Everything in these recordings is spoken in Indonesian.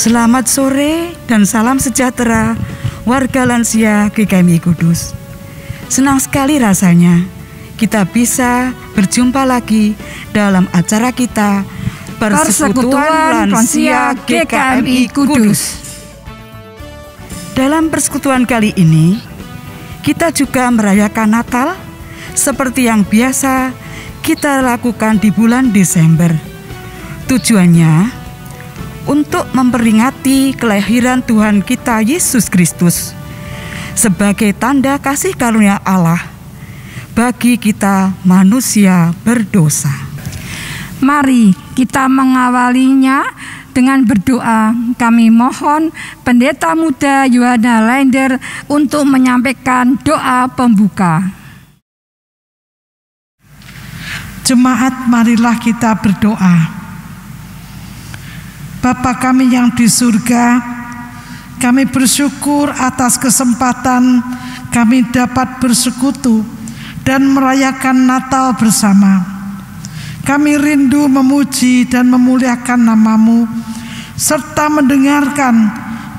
Selamat sore dan salam sejahtera warga lansia GKMI Kudus. Senang sekali rasanya kita bisa berjumpa lagi dalam acara kita Persekutuan Lansia GKMI Kudus. Dalam persekutuan kali ini kita juga merayakan Natal seperti yang biasa kita lakukan di bulan Desember. Tujuannya untuk memperingati kelahiran Tuhan kita Yesus Kristus sebagai tanda kasih karunia Allah bagi kita manusia berdosa. Mari kita mengawalinya dengan berdoa. Kami mohon Pendeta Muda Yohana Lender untuk menyampaikan doa pembuka. Jemaat, marilah kita berdoa. Bapa kami yang di surga, kami bersyukur atas kesempatan kami dapat bersekutu dan merayakan Natal bersama. Kami rindu memuji dan memuliakan nama-Mu, serta mendengarkan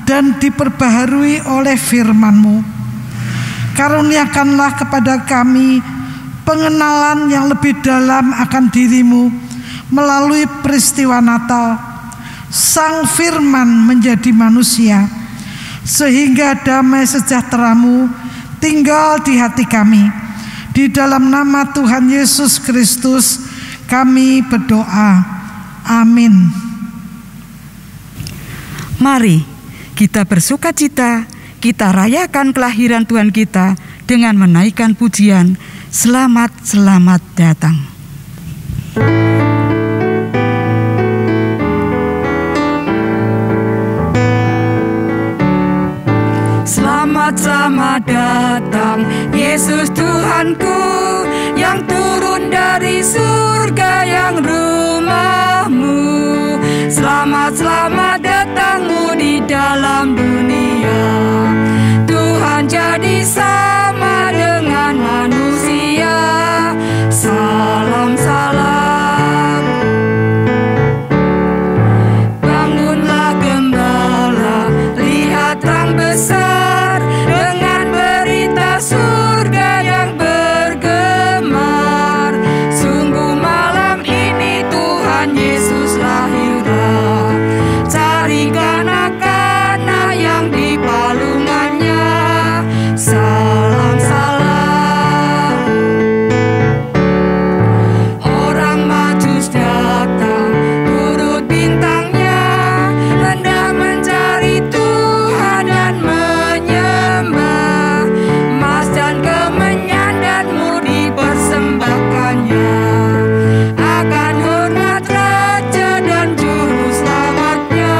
dan diperbaharui oleh firman-Mu. Karuniakanlah kepada kami pengenalan yang lebih dalam akan diri-Mu melalui peristiwa Natal. Sang Firman menjadi manusia, sehingga damai sejahtera-Mu tinggal di hati kami. Di dalam nama Tuhan Yesus Kristus kami berdoa. Amin. Mari kita bersukacita, kita rayakan kelahiran Tuhan kita dengan menaikkan pujian Selamat, selamat datang. Selamat datang Yesus Tuhanku, yang turun dari surga yang rumahmu. Selamat datangmu di dalam dunia. Tuhan jadi sama dengan manusia. Salam bangunlah gembala, lihat terang besar dengan berita surga yang bergemar. Sungguh malam ini Tuhan Yesus lahirlah. Cari kanak-kanak yang di palungannya. Salam orang Majus datang turut bintangnya, hendak mencari Tuhan dan menyembah. Emas dan kemenyan dan mur dipersembahkannya, akan hormat Raja dan Juru Selamatnya.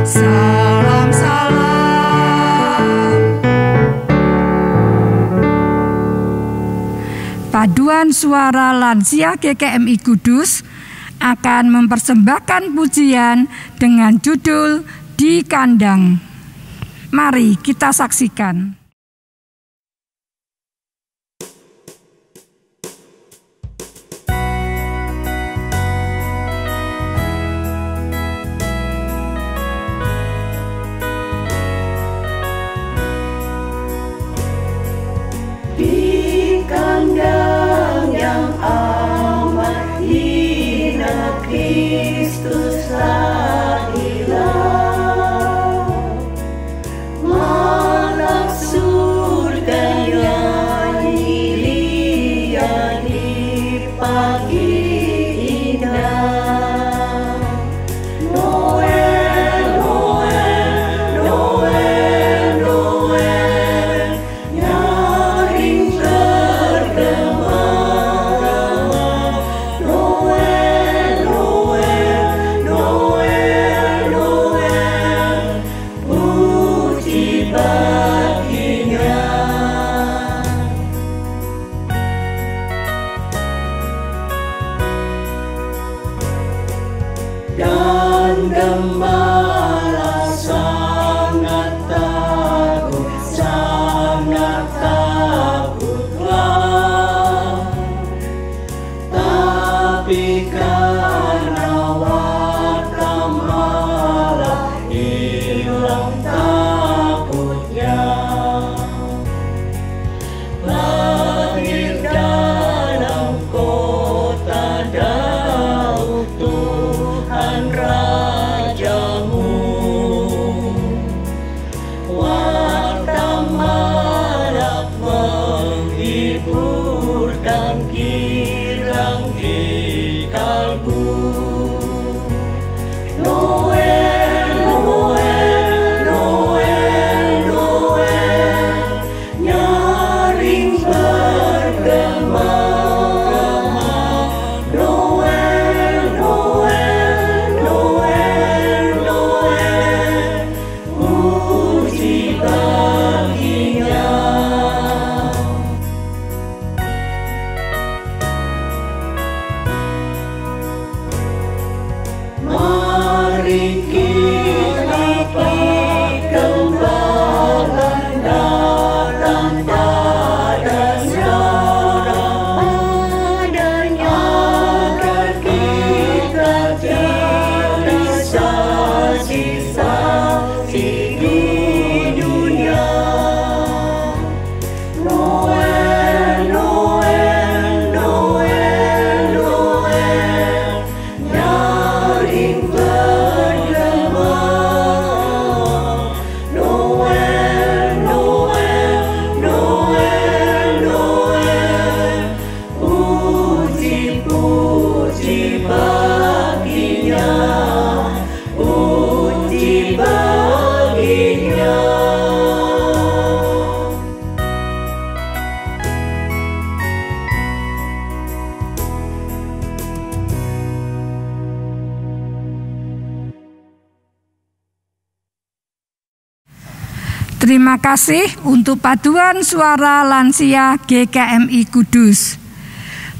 Salam Paduan Suara Lansia GKMI Kudus akan mempersembahkan pujian dengan judul Di Kandang. Mari kita saksikan. Di kandang yang amat hina Kristus lahirlah. Malak surga nyanyi ria di pagi indah. Noel, Noel, Noel, Noel, nyaring tergema-gema. Noel, Noel, Noel, Noel, puji baginya. Dan gembala sangat takutlah. Tapi karena watak malah warta marak menghiburkan kirang di kalbu. Noel, Noel, Noel, Noel, nyaring bergema. Noel, Noel, Noel, Noel, puji baginya. Mari kita perkembangan datang padanya, agar kita jadi saksi-saksi di dunia. Noel, Noel, Noel, Noel, nyaring bergema. Noel, Noel, Noel, Noel, puji-puji baginya, puji baginya. Terima kasih untuk paduan suara lansia GKMI Kudus.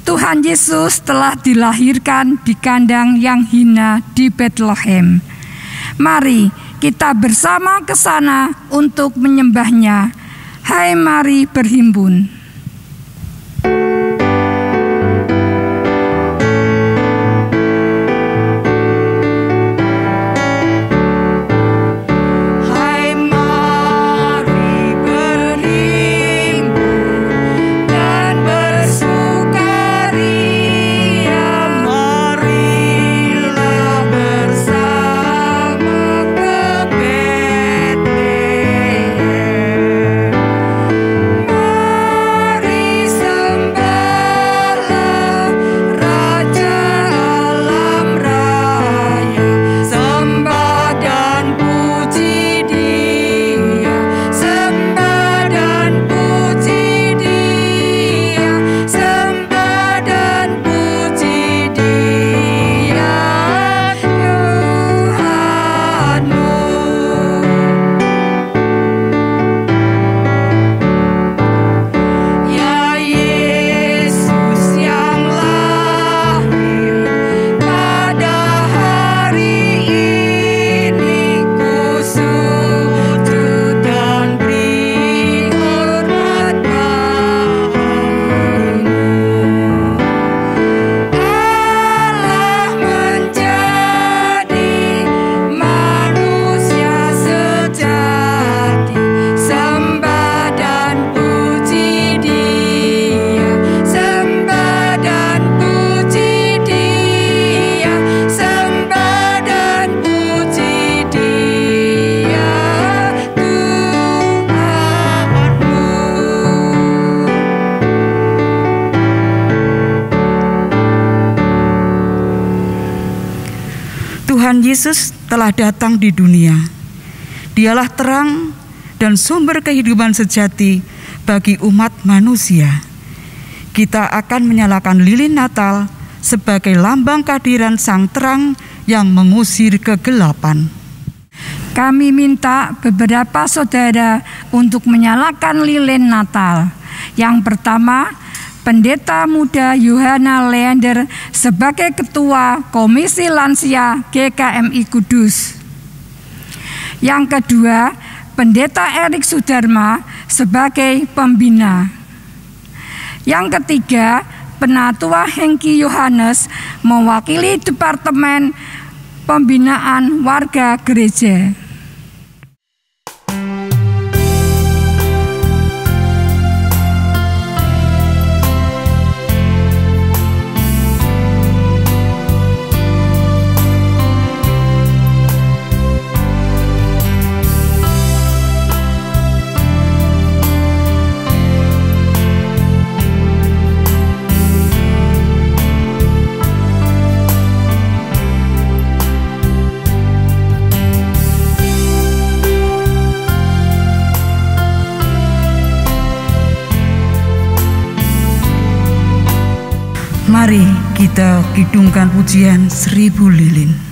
Tuhan Yesus telah dilahirkan di kandang yang hina di Bethlehem. Mari kita bersama ke sana untuk menyembahnya. Hai, mari berhimpun. Hai, mari berhimpun dan bersukaria. Marilah bersama ke Bethlehem. Mari sembahlah Raja alam raya, sembah dan puji Dia, sembah dan puji Dia, sembah dan puji Dia, Tuhanmu. Ya Yesus yang lahir pada hari ini, ku sujud dan beri hormat bagimu. Allah menjadi manusia sejati, sembah dan puji Dia, sembah dan puji Dia, sembah dan puji Dia, Tuhanmu. Tuhan Yesus telah datang di dunia. Dialah terang dan sumber kehidupan sejati bagi umat manusia. Kita akan menyalakan lilin Natal sebagai lambang kehadiran Sang Terang yang mengusir kegelapan. Kami minta beberapa saudara untuk menyalakan lilin Natal. Yang pertama, Pendeta Muda Yohana Leander sebagai Ketua Komisi Lansia GKMI Kudus. Yang kedua, Pendeta Erik Sudarma sebagai Pembina. Yang ketiga, Penatua Hengki Yohanes mewakili Departemen Pembinaan Warga Gereja. Mari kita kidungkan pujian 1000 lilin.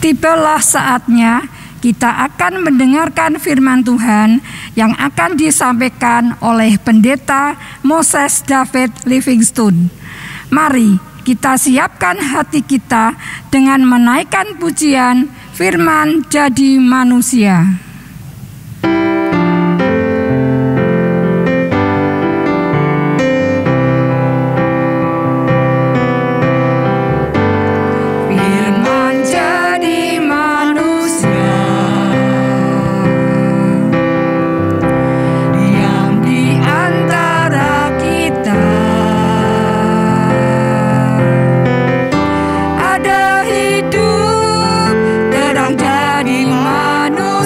Tibalah saatnya kita akan mendengarkan firman Tuhan yang akan disampaikan oleh Pendeta Moses David Livingstone. Mari kita siapkan hati kita dengan menaikkan pujian Firman Jadi Manusia.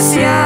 Manusia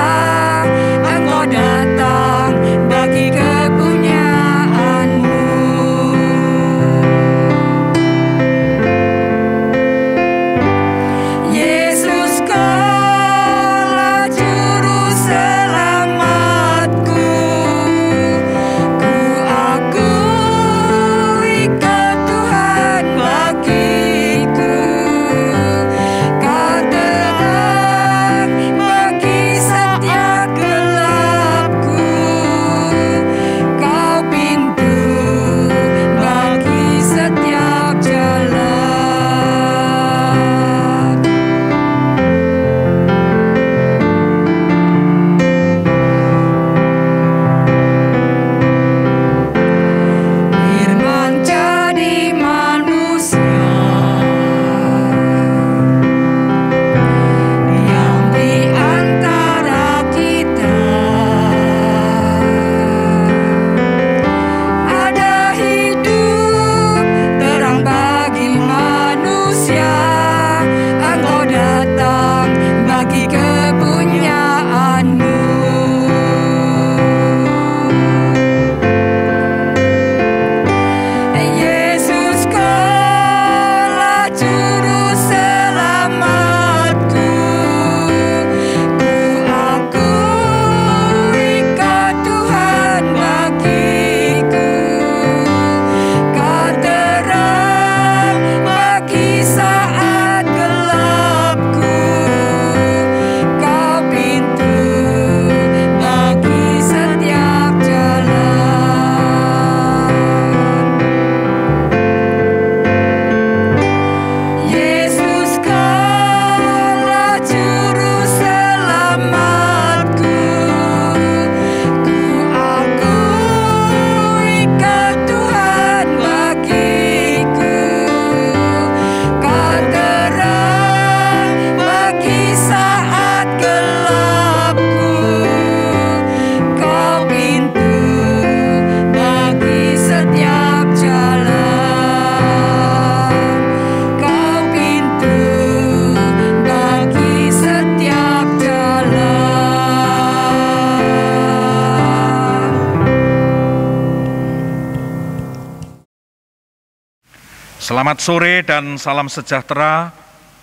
Selamat sore dan salam sejahtera,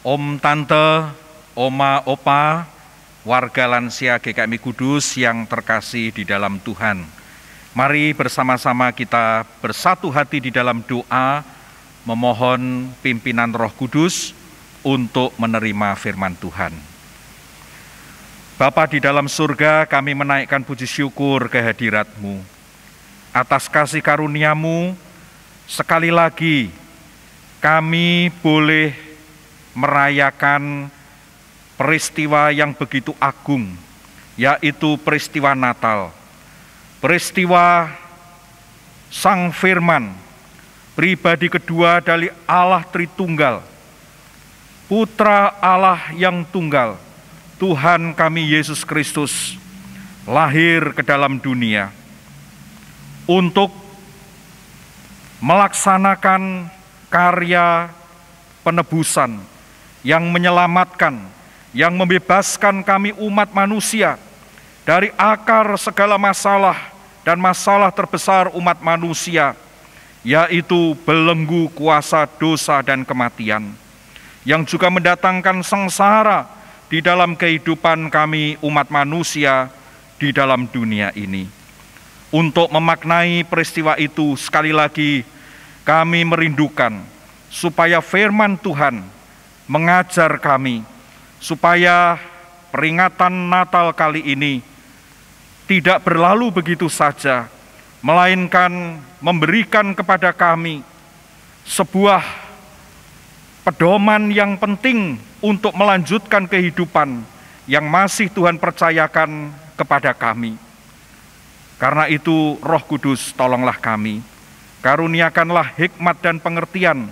Om Tante, Oma, Opa, warga lansia GKMI Kudus yang terkasih di dalam Tuhan. Mari bersama-sama kita bersatu hati di dalam doa, memohon pimpinan Roh Kudus untuk menerima firman Tuhan. Bapa di dalam surga, kami menaikkan puji syukur kehadirat-Mu. Atas kasih karunia-Mu, sekali lagi kami boleh merayakan peristiwa yang begitu agung, yaitu peristiwa Natal. Peristiwa Sang Firman, pribadi kedua dari Allah Tritunggal, Putra Allah yang tunggal, Tuhan kami Yesus Kristus, lahir ke dalam dunia untuk melaksanakan karya penebusan yang menyelamatkan, yang membebaskan kami umat manusia dari akar segala masalah dan masalah terbesar umat manusia, yaitu belenggu kuasa dosa dan kematian, yang juga mendatangkan sengsara di dalam kehidupan kami umat manusia di dalam dunia ini. Untuk memaknai peristiwa itu, sekali lagi kami merindukan supaya firman Tuhan mengajar kami, supaya peringatan Natal kali ini tidak berlalu begitu saja, melainkan memberikan kepada kami sebuah pedoman yang penting untuk melanjutkan kehidupan yang masih Tuhan percayakan kepada kami. Karena itu, Roh Kudus, tolonglah kami. Karuniakanlah hikmat dan pengertian,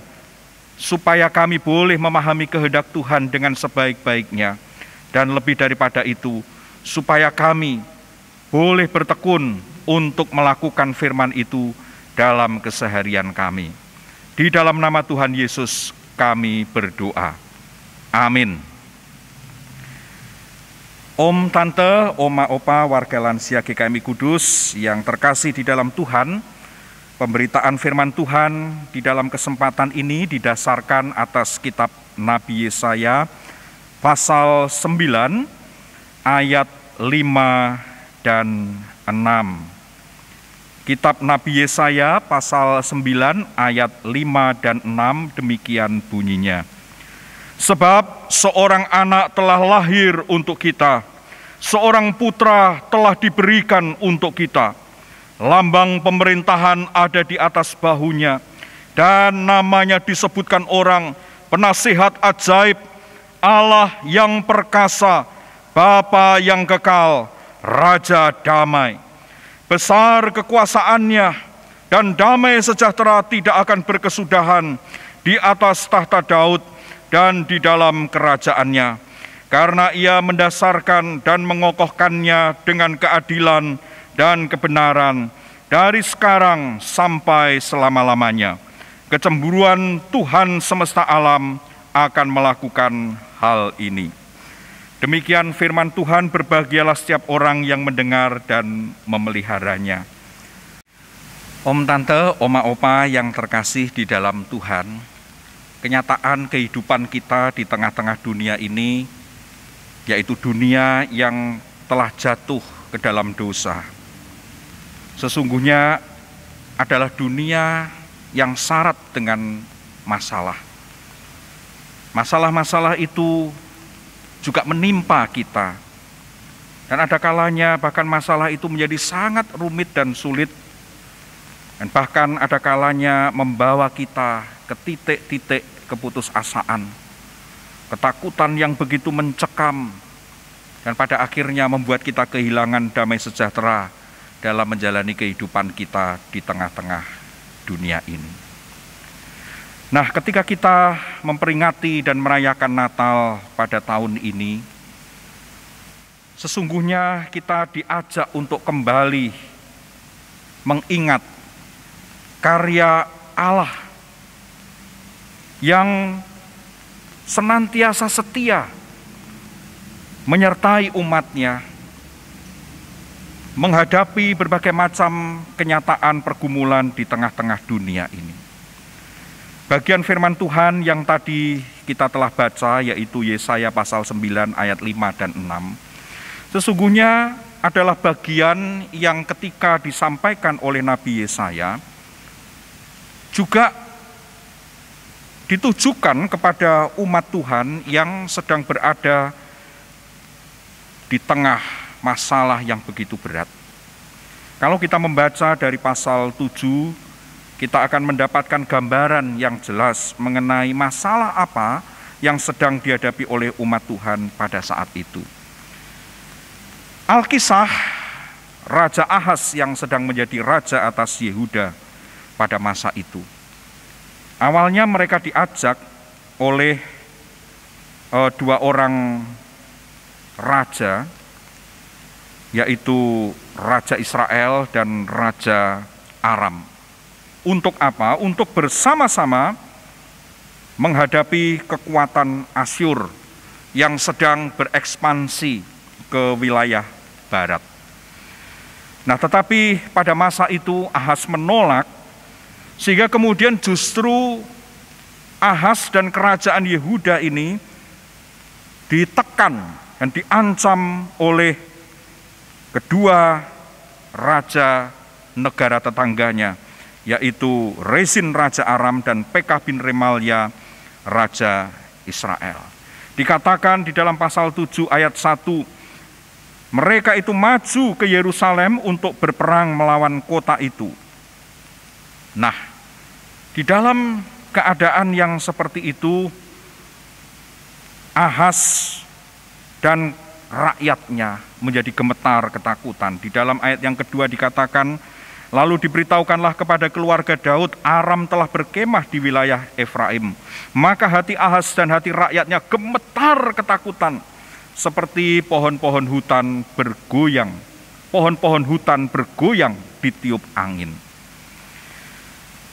supaya kami boleh memahami kehendak Tuhan dengan sebaik-baiknya. Dan lebih daripada itu, supaya kami boleh bertekun untuk melakukan firman itu dalam keseharian kami. Di dalam nama Tuhan Yesus kami berdoa. Amin. Om, Tante, Oma, Opa, warga lansia GKMI Kudus yang terkasih di dalam Tuhan, pemberitaan firman Tuhan di dalam kesempatan ini didasarkan atas kitab Nabi Yesaya pasal 9 ayat 5 dan 6. Kitab Nabi Yesaya pasal 9 ayat 5 dan 6 demikian bunyinya. Sebab seorang anak telah lahir untuk kita, seorang putra telah diberikan untuk kita. Lambang pemerintahan ada di atas bahunya, dan namanya disebutkan orang penasihat ajaib, Allah yang perkasa, Bapa yang kekal, Raja damai. Besar kekuasaannya, dan damai sejahtera tidak akan berkesudahan di atas tahta Daud dan di dalam kerajaannya. Karena ia mendasarkan dan mengokohkannya dengan keadilan dan kebenaran dari sekarang sampai selama-lamanya. Kecemburuan Tuhan semesta alam akan melakukan hal ini. Demikian firman Tuhan, berbahagialah setiap orang yang mendengar dan memeliharanya. Om, Tante, Oma, Opa yang terkasih di dalam Tuhan, kenyataan kehidupan kita di tengah-tengah dunia ini, yaitu dunia yang telah jatuh ke dalam dosa, sesungguhnya adalah dunia yang syarat dengan masalah. Masalah-masalah itu juga menimpa kita, dan ada kalanya bahkan masalah itu menjadi sangat rumit dan sulit, dan bahkan ada kalanya membawa kita ke titik-titik keputusasaan, ketakutan yang begitu mencekam, dan pada akhirnya membuat kita kehilangan damai sejahtera dalam menjalani kehidupan kita di tengah-tengah dunia ini. Nah, ketika kita memperingati dan merayakan Natal pada tahun ini, sesungguhnya kita diajak untuk kembali mengingat karya Allah yang senantiasa setia menyertai umatnya menghadapi berbagai macam kenyataan pergumulan di tengah-tengah dunia ini. Bagian firman Tuhan yang tadi kita telah baca, yaitu Yesaya pasal 9 ayat 5 dan 6, sesungguhnya adalah bagian yang ketika disampaikan oleh Nabi Yesaya juga ditujukan kepada umat Tuhan yang sedang berada di tengah masalah yang begitu berat. Kalau kita membaca dari pasal 7, kita akan mendapatkan gambaran yang jelas mengenai masalah apa yang sedang dihadapi oleh umat Tuhan pada saat itu. Alkisah Raja Ahaz yang sedang menjadi raja atas Yehuda pada masa itu. Awalnya mereka diajak oleh dua orang raja, yaitu Raja Israel dan Raja Aram. Untuk apa? Untuk bersama-sama menghadapi kekuatan Asyur yang sedang berekspansi ke wilayah barat. Nah, tetapi pada masa itu Ahaz menolak, sehingga kemudian justru Ahaz dan kerajaan Yehuda ini ditekan dan diancam oleh kedua raja negara tetangganya, yaitu Rezin Raja Aram dan Pekah bin Remalia Raja Israel. Dikatakan di dalam pasal 7 ayat 1, mereka itu maju ke Yerusalem untuk berperang melawan kota itu. Nah, di dalam keadaan yang seperti itu, Ahaz dan rakyatnya menjadi gemetar ketakutan. Di dalam ayat yang kedua dikatakan, lalu diberitahukanlah kepada keluarga Daud, Aram telah berkemah di wilayah Efraim. Maka hati Ahaz dan hati rakyatnya gemetar ketakutan, seperti pohon-pohon hutan bergoyang. Pohon-pohon hutan bergoyang ditiup angin.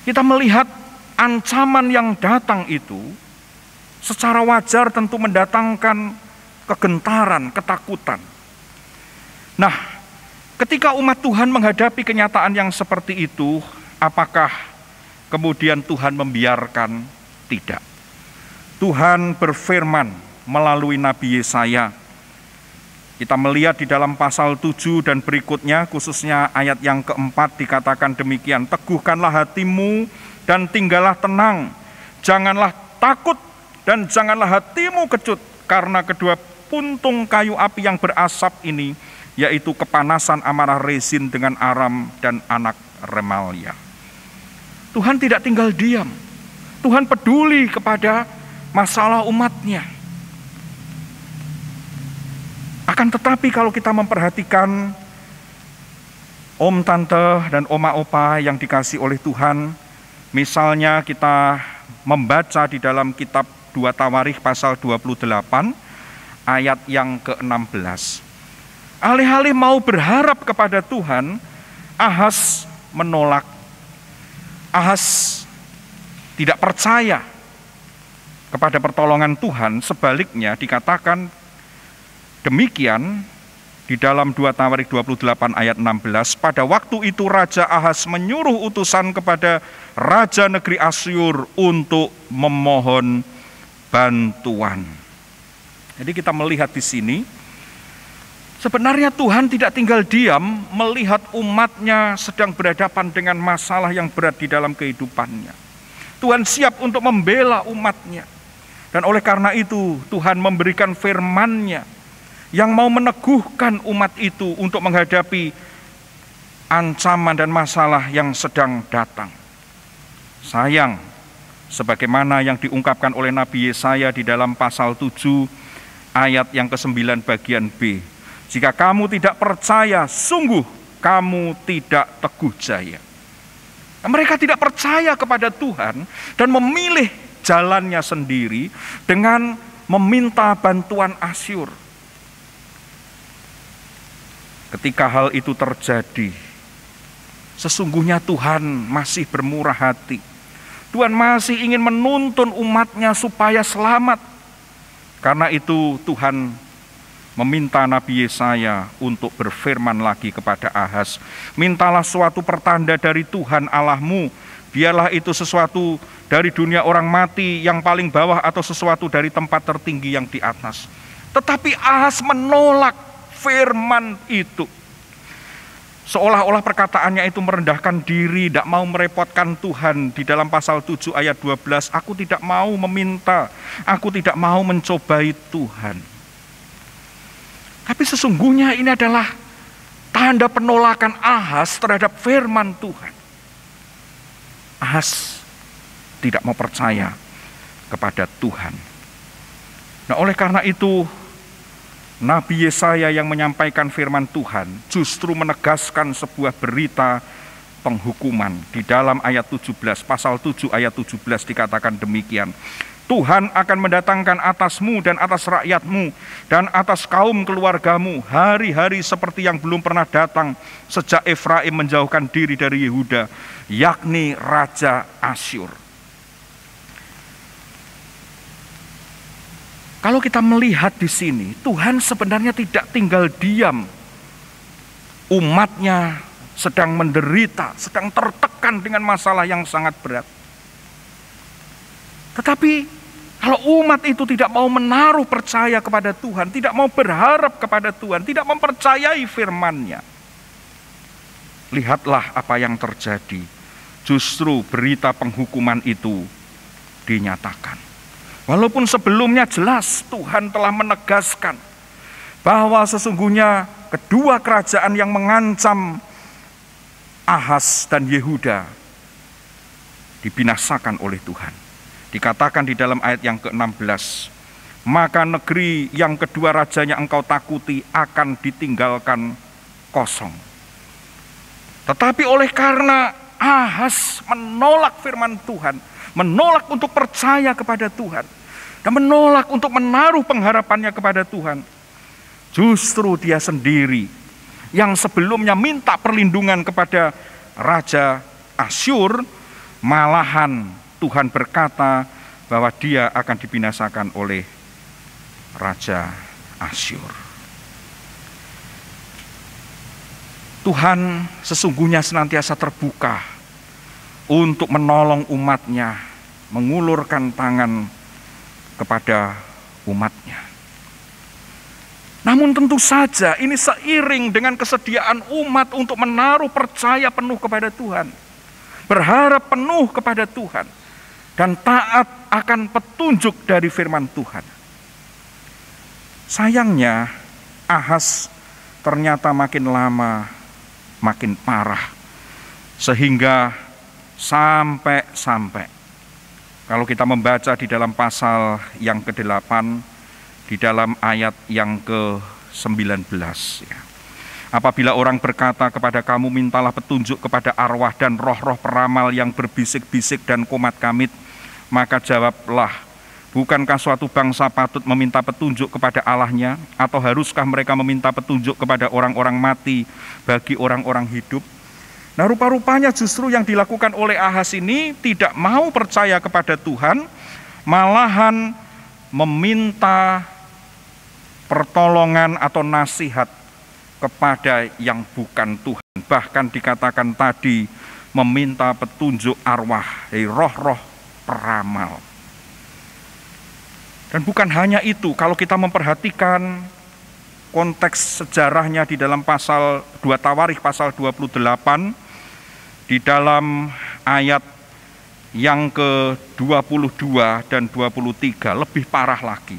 Kita melihat ancaman yang datang itu secara wajar tentu mendatangkan kegentaran, ketakutan. Nah, ketika umat Tuhan menghadapi kenyataan yang seperti itu, apakah kemudian Tuhan membiarkan? Tidak. Tuhan berfirman melalui Nabi Yesaya. Kita melihat di dalam pasal 7 dan berikutnya, khususnya ayat yang keempat dikatakan demikian, teguhkanlah hatimu dan tinggallah tenang, janganlah takut dan janganlah hatimu kecut, karena kedua puntung kayu api yang berasap ini, yaitu kepanasan amarah Rezin dengan Aram dan anak Remalia. Tuhan tidak tinggal diam. Tuhan peduli kepada masalah umatnya. Akan tetapi kalau kita memperhatikan om, tante, dan oma, opa yang dikasih oleh Tuhan, misalnya kita membaca di dalam kitab 2 Tawarikh pasal 28 ayat yang ke-16. Alih-alih mau berharap kepada Tuhan, Ahaz menolak. Ahaz tidak percaya kepada pertolongan Tuhan. Sebaliknya dikatakan demikian di dalam 2 Tawarikh 28 ayat 16. Pada waktu itu Raja Ahaz menyuruh utusan kepada Raja negeri Asyur untuk memohon bantuan. Jadi kita melihat di sini, sebenarnya Tuhan tidak tinggal diam melihat umatnya sedang berhadapan dengan masalah yang berat di dalam kehidupannya. Tuhan siap untuk membela umatnya. Dan oleh karena itu Tuhan memberikan firman-Nya yang mau meneguhkan umat itu untuk menghadapi ancaman dan masalah yang sedang datang. Sayang, sebagaimana yang diungkapkan oleh Nabi Yesaya di dalam pasal 7 ayat yang ke-9 bagian B. Jika kamu tidak percaya, sungguh kamu tidak teguh jaya. Mereka tidak percaya kepada Tuhan dan memilih jalannya sendiri dengan meminta bantuan Asyur. Ketika hal itu terjadi, sesungguhnya Tuhan masih bermurah hati. Tuhan masih ingin menuntun umatnya supaya selamat. Karena itu Tuhan meminta Nabi Yesaya untuk berfirman lagi kepada Ahaz, mintalah suatu pertanda dari Tuhan Allahmu, biarlah itu sesuatu dari dunia orang mati yang paling bawah atau sesuatu dari tempat tertinggi yang di atas. Tetapi Ahaz menolak firman itu. Seolah-olah perkataannya itu merendahkan diri, tidak mau merepotkan Tuhan. Di dalam pasal 7 ayat 12, aku tidak mau meminta, aku tidak mau mencobai Tuhan. Tapi sesungguhnya ini adalah tanda penolakan Ahaz terhadap firman Tuhan. Ahaz tidak mau percaya kepada Tuhan. Nah, oleh karena itu Nabi Yesaya yang menyampaikan firman Tuhan justru menegaskan sebuah berita penghukuman. Di dalam ayat 17, pasal 7 ayat 17 dikatakan demikian. Tuhan akan mendatangkan atasmu dan atas rakyatmu dan atas kaum keluargamu hari-hari seperti yang belum pernah datang sejak Efraim menjauhkan diri dari Yehuda, yakni Raja Asyur. Kalau kita melihat di sini, Tuhan sebenarnya tidak tinggal diam. Umatnya sedang menderita, sedang tertekan dengan masalah yang sangat berat. Tetapi kalau umat itu tidak mau menaruh percaya kepada Tuhan, tidak mau berharap kepada Tuhan, tidak mempercayai firman-Nya, lihatlah apa yang terjadi. Justru berita penghukuman itu dinyatakan. Walaupun sebelumnya jelas Tuhan telah menegaskan bahwa sesungguhnya kedua kerajaan yang mengancam Ahaz dan Yehuda dibinasakan oleh Tuhan. Dikatakan di dalam ayat yang ke-16, maka negeri yang kedua rajanya engkau takuti akan ditinggalkan kosong. Tetapi oleh karena Ahaz menolak firman Tuhan, menolak untuk percaya kepada Tuhan, dan menolak untuk menaruh pengharapannya kepada Tuhan, justru dia sendiri yang sebelumnya minta perlindungan kepada Raja Asyur, malahan Tuhan berkata bahwa dia akan dibinasakan oleh Raja Asyur. Tuhan sesungguhnya senantiasa terbuka untuk menolong umatnya, mengulurkan tangan kepada umatnya. Namun tentu saja ini seiring dengan kesediaan umat untuk menaruh percaya penuh kepada Tuhan, berharap penuh kepada Tuhan, dan taat akan petunjuk dari firman Tuhan. Sayangnya Ahaz ternyata makin lama makin parah, sehingga sampai kalau kita membaca di dalam pasal yang ke-8, di dalam ayat yang ke-19, ya. Apabila orang berkata kepada kamu, mintalah petunjuk kepada arwah dan roh-roh peramal yang berbisik-bisik dan komat-kamit, maka jawablah, bukankah suatu bangsa patut meminta petunjuk kepada Allahnya, atau haruskah mereka meminta petunjuk kepada orang-orang mati bagi orang-orang hidup? Nah, rupa-rupanya justru yang dilakukan oleh Ahaz ini tidak mau percaya kepada Tuhan, malahan meminta pertolongan atau nasihat kepada yang bukan Tuhan. Bahkan dikatakan tadi meminta petunjuk arwah, roh-roh peramal. Dan bukan hanya itu, kalau kita memperhatikan konteks sejarahnya di dalam pasal 2 Tawarikh pasal 28, di dalam ayat yang ke-22 dan 23 lebih parah lagi.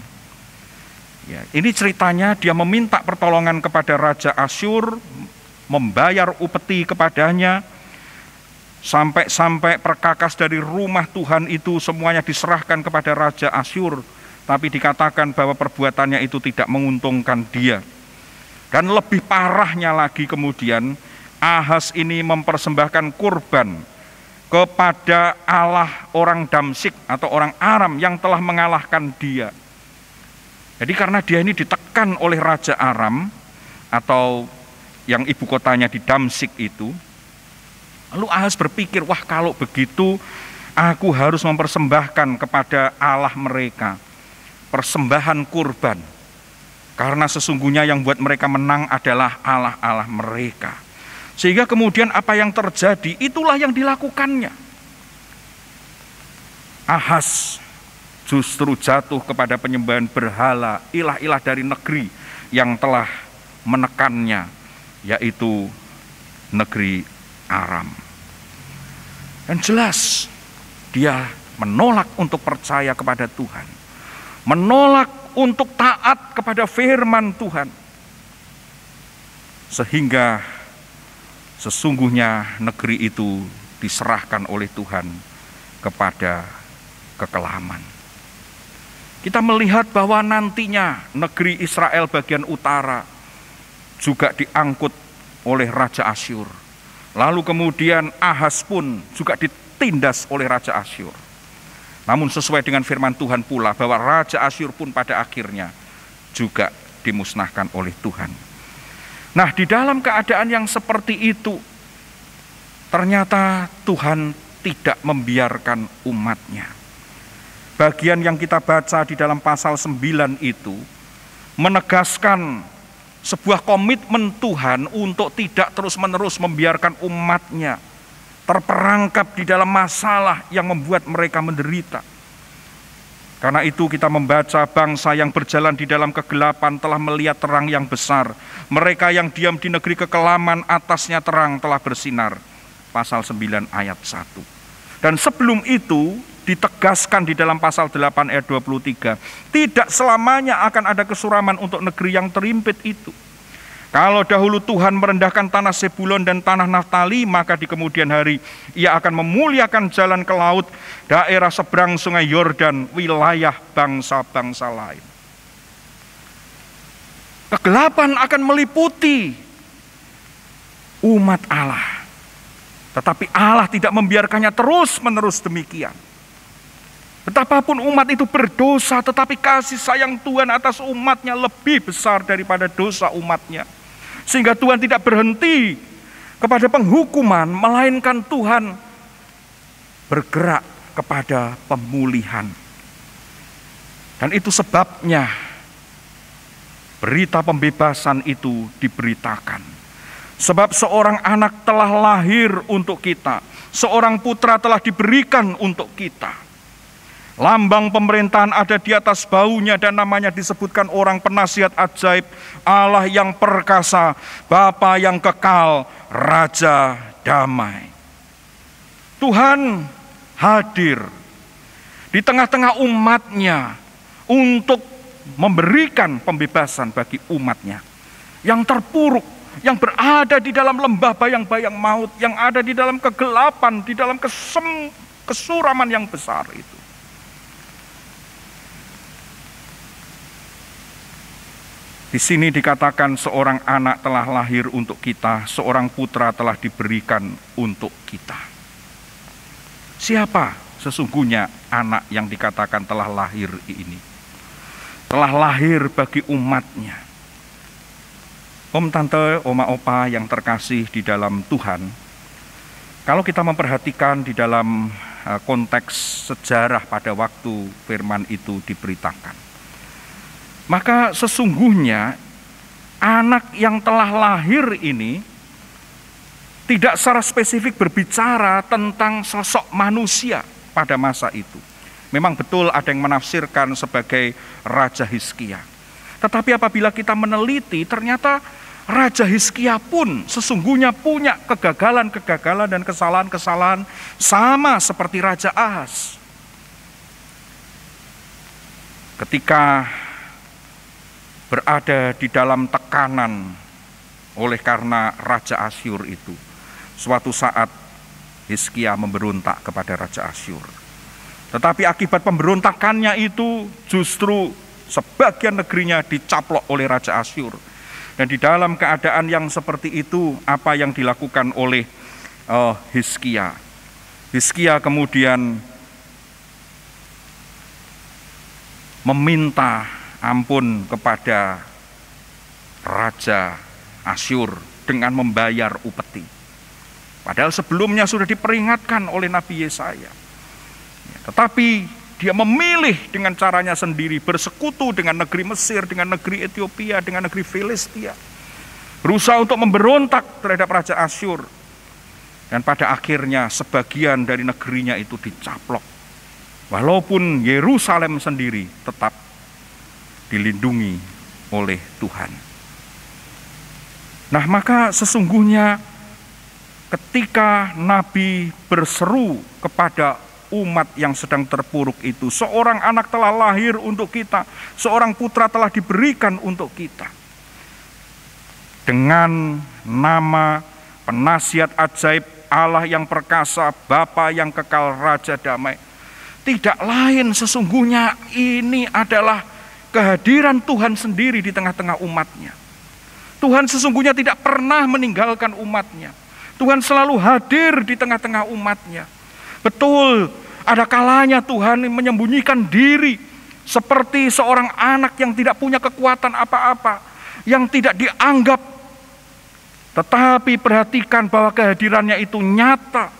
Ya, ini ceritanya dia meminta pertolongan kepada Raja Asyur, membayar upeti kepadanya, sampai perkakas dari rumah Tuhan itu semuanya diserahkan kepada Raja Asyur. Tapi dikatakan bahwa perbuatannya itu tidak menguntungkan dia. Dan lebih parahnya lagi kemudian, Ahaz ini mempersembahkan kurban kepada Allah orang Damsyik atau orang Aram yang telah mengalahkan dia. Jadi karena dia ini ditekan oleh Raja Aram atau yang ibu kotanya di Damsyik itu, lalu Ahaz berpikir, wah kalau begitu aku harus mempersembahkan kepada Allah mereka persembahan kurban, karena sesungguhnya yang buat mereka menang adalah Allah-Allah mereka. Sehingga kemudian apa yang terjadi itulah yang dilakukannya. Ahaz justru jatuh kepada penyembahan berhala, ilah-ilah dari negeri yang telah menekannya, yaitu negeri Aram. Dan jelas dia menolak untuk percaya kepada Tuhan, menolak untuk taat kepada firman Tuhan, sehingga sesungguhnya negeri itu diserahkan oleh Tuhan kepada kekelaman. Kita melihat bahwa nantinya negeri Israel bagian utara juga diangkut oleh Raja Asyur. Lalu kemudian Ahaz pun juga ditindas oleh Raja Asyur. Namun sesuai dengan firman Tuhan pula bahwa Raja Asyur pun pada akhirnya juga dimusnahkan oleh Tuhan. Nah, di dalam keadaan yang seperti itu, ternyata Tuhan tidak membiarkan umatnya. Bagian yang kita baca di dalam pasal 9 itu menegaskan sebuah komitmen Tuhan untuk tidak terus-menerus membiarkan umatnya terperangkap di dalam masalah yang membuat mereka menderita. Karena itu kita membaca bangsa yang berjalan di dalam kegelapan telah melihat terang yang besar. Mereka yang diam di negeri kekelaman atasnya terang telah bersinar. Pasal 9 ayat 1. Dan sebelum itu ditegaskan di dalam pasal 8 ayat 23. Tidak selamanya akan ada kesuraman untuk negeri yang terimpit itu. Kalau dahulu Tuhan merendahkan tanah Sebulon dan tanah Naftali, maka di kemudian hari Ia akan memuliakan jalan ke laut, daerah seberang sungai Yordan, wilayah bangsa-bangsa lain. Kegelapan akan meliputi umat Allah. Tetapi Allah tidak membiarkannya terus-menerus demikian. Betapapun umat itu berdosa, tetapi kasih sayang Tuhan atas umatnya lebih besar daripada dosa umatnya. Sehingga Tuhan tidak berhenti kepada penghukuman, melainkan Tuhan bergerak kepada pemulihan. Dan itu sebabnya berita pembebasan itu diberitakan. Sebab seorang anak telah lahir untuk kita, seorang putra telah diberikan untuk kita. Lambang pemerintahan ada di atas baunya dan namanya disebutkan orang penasihat ajaib, Allah yang perkasa, Bapa yang kekal, Raja damai. Tuhan hadir di tengah-tengah umatnya untuk memberikan pembebasan bagi umatnya yang terpuruk, yang berada di dalam lembah bayang-bayang maut, yang ada di dalam kegelapan, di dalam kesuraman yang besar itu. Di sini dikatakan seorang anak telah lahir untuk kita, seorang putra telah diberikan untuk kita. Siapa sesungguhnya anak yang dikatakan telah lahir ini? Telah lahir bagi umatnya. Om, tante, oma, opa yang terkasih di dalam Tuhan, kalau kita memperhatikan di dalam konteks sejarah pada waktu firman itu diberitakan, maka sesungguhnya anak yang telah lahir ini tidak secara spesifik berbicara tentang sosok manusia pada masa itu. Memang betul ada yang menafsirkan sebagai Raja Hizkia. Tetapi apabila kita meneliti, ternyata Raja Hizkia pun sesungguhnya punya kegagalan-kegagalan dan kesalahan-kesalahan sama seperti Raja Ahaz. Ketika berada di dalam tekanan oleh karena Raja Asyur itu, suatu saat Hizkia memberontak kepada Raja Asyur. Tetapi akibat pemberontakannya itu justru sebagian negerinya dicaplok oleh Raja Asyur. Dan di dalam keadaan yang seperti itu, apa yang dilakukan oleh Hizkia? Hizkia kemudian meminta ampun kepada Raja Asyur dengan membayar upeti. Padahal sebelumnya sudah diperingatkan oleh Nabi Yesaya. Tetapi dia memilih dengan caranya sendiri, bersekutu dengan negeri Mesir, dengan negeri Ethiopia, dengan negeri Filistia. Berusaha untuk memberontak terhadap Raja Asyur. Dan pada akhirnya sebagian dari negerinya itu dicaplok Walaupun Yerusalem sendiri tetap dilindungi oleh Tuhan. Nah, maka sesungguhnya ketika Nabi berseru kepada umat yang sedang terpuruk itu, seorang anak telah lahir untuk kita, seorang putra telah diberikan untuk kita. Dengan nama penasihat ajaib, Allah yang perkasa, Bapa yang kekal, Raja damai. Tidak lain sesungguhnya ini adalah kehadiran Tuhan sendiri di tengah-tengah umatnya. Tuhan sesungguhnya tidak pernah meninggalkan umatnya. Tuhan selalu hadir di tengah-tengah umatnya. Betul, ada kalanya Tuhan menyembunyikan diri seperti seorang anak yang tidak punya kekuatan apa-apa, yang tidak dianggap. Tetapi perhatikan bahwa kehadirannya itu nyata.